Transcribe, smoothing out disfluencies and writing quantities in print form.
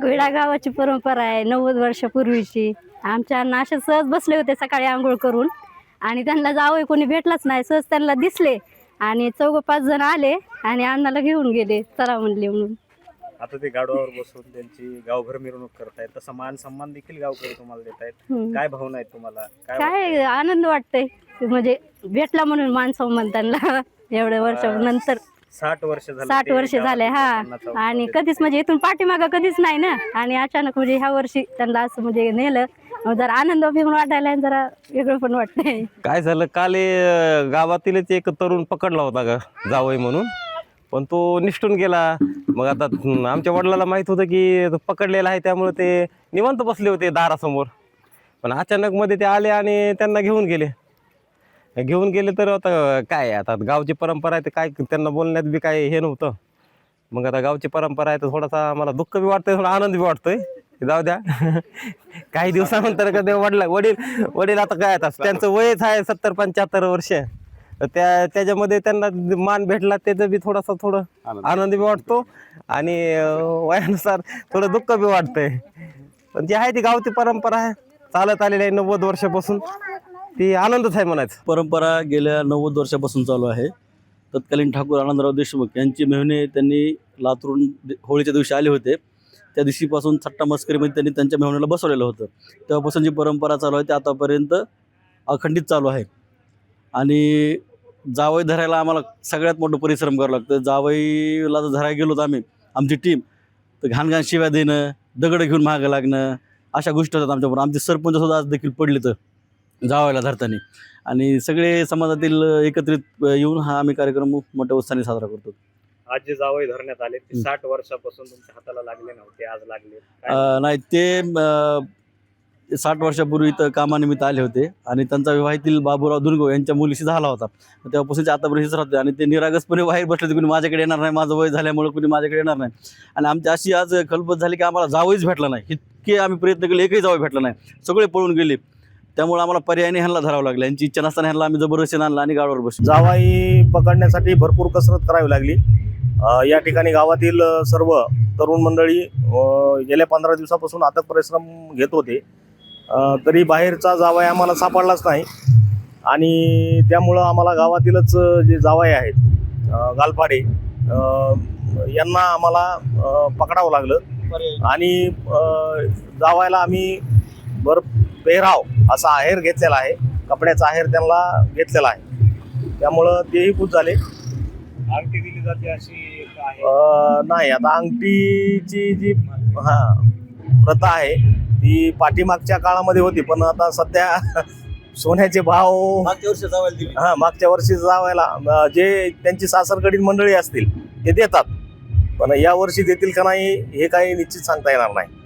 विडा गावाची परंपरा आहे 90 वर्षापूर्वीची. आमच्या अण्णा असे सहज बसले होते सकाळी आंघोळ करून आणि त्यांना जावं कोणी भेटलाच नाही. सहज त्यांना दिसले आणि 4-5 जण आले आणि अण्णाला घेऊन गेले, चला म्हणले म्हणून. आता ते गाडवावर बसून त्यांची गावभर मिरवणूक करतायत, तसा मान सन्मान देखील गावकरी तुम्हाला देतायत. काय भावना आहेत तुम्हाला? काय आनंद वाटतंय म्हणजे भेटला म्हणून मान सन्मान त्यांना एवढ्या वर्षानंतर. 60 वर्ष झाले 60 वर्ष झाले हा. आणि कधीच म्हणजे इथून पाठीमागं कधीच नाही ना. आणि अचानक म्हणजे ह्या वर्षी त्यांना असं म्हणजे नेलं, जरा आनंद पण वाटायला आणि जरा वेगळं पण वाटतंय. काय झालं काल गावातीलच एक तरुण पकडला होता का जावई म्हणून, पण तो निष्ठून गेला. मग आता आमच्या वडिलाला माहित होतं की तो पकडलेला आहे, त्यामुळे ते निवांत बसले होते दारासमोर. पण अचानक मध्ये ते आले आणि त्यांना घेऊन गेले. तर आता काय आता गावची परंपरा आहे, ते काय त्यांना बोलण्यात बी काय हे नव्हतं. मग आता गावची परंपरा आहे तर थोडासा मला दुःख बी वाटतंय, थोडा आनंद बी वाटतोय. जाऊ द्या काही दिवसानंतर कधी वडील आता काय आता त्यांचं वयच आहे 70-75 वर्ष. त्याच्यामध्ये त्यांना मान भेटला, त्याचं बी थोडं आनंद बी वाटतो आणि वयानुसार थोडं दुःख बी वाटतंय. पण जी आहे ती गावची परंपरा आहे, चालत आलेली आहे 90 वर्षापासून, ती आनंदच आहे म्हणायचं. परंपरा गेल्या 90 वर्षापासून चालू आहे. तत्कालीन ठाकूर आनंदराव देशमुख यांची मेहुणे त्यांनी लातूरून होळीच्या दिवशी आले होते. त्या दिवशीपासून थट्टा मस्करीमध्ये त्यांनी त्यांच्या मेहुण्याला बसवलेलं होतं. तेव्हापासून जी परंपरा चालू आहे ती आतापर्यंत अखंडित चालू आहे. आणि जावई धरायला आम्हाला सगळ्यात मोठं परिश्रम करावं लागतं. जावईला जर धरायला गेलो तर आमची टीम तर घाण शिव्या देणं, दगड घेऊन मागं लागणं, अशा गोष्टी होतात आमच्याबरोबर. आमचे सरपंच सुद्धा आज देखील पडले तर जावयाला धरताना. आणि सगळे समाजातील एकत्रित येऊन हा आम्ही कार्यक्रम मोठ्या उत्साहाने साजरा करतो. आज जे जावई धरण्यात आले ते 60 वर्षापासून तुमच्या हाताला लागले नव्हते, आज लागले. नाही, ते 60 वर्षापूर्वी इथं कामानिमित्त आले होते आणि त्यांचा विवाहातील बाबूराव दुर्गो यांच्या मुलीशी झाला होता. तेव्हापासून आतापर्यंत राहते आणि ते निरागसपणे बाहेर बसले, कुणी माझ्याकडे येणार नाही, माझं वय झाल्यामुळे कुणी माझ्याकडे येणार नाही. आणि आमची अशी आज खलबत झाली की आम्हाला जावईच भेटला नाही. इतके आम्ही प्रयत्न केले, एकही जावई भेटला नाही, सगळे पळून गेले. त्यामुळे आम्हाला पर्यायाने ह्यांना धरावं लागलं. यांची इच्छा नसताना ह्यांना आम्ही जबरदस्तीने आणलं आणि गाडीवर बसलो. जावाई पकडण्यासाठी भरपूर कसरत करावी लागली. या ठिकाणी गावातील सर्व तरुण मंडळी गेल्या 15 दिवसापासून अथक परिश्रम घेत होते, तरी बाहेरचा जावाई आम्हाला सापडलाच नाही. आणि त्यामुळं आम्हाला गावातीलच जे जावाई आहेत गालपाडे यांना आम्हाला पकडावं लागलं. आणि जावायला आम्ही पेहराव असा आहेर घेतलेला आहे, कपड्याचा आहेर त्यांना घेतलेला आहे, त्यामुळं तेही खूप झाले. अंगठी दिली जाते अशी आहे? नाही, आता अंगठीची जी प्रथा आहे ती पाठीमागच्या काळामध्ये होती, पण आता सध्या सोन्याचे भाव मागच्या वर्षी जावायला जे त्यांची सासरकडील मंडळी असतील ते देतात, पण या वर्षी देतील का नाही हे काही निश्चित सांगता येणार नाही.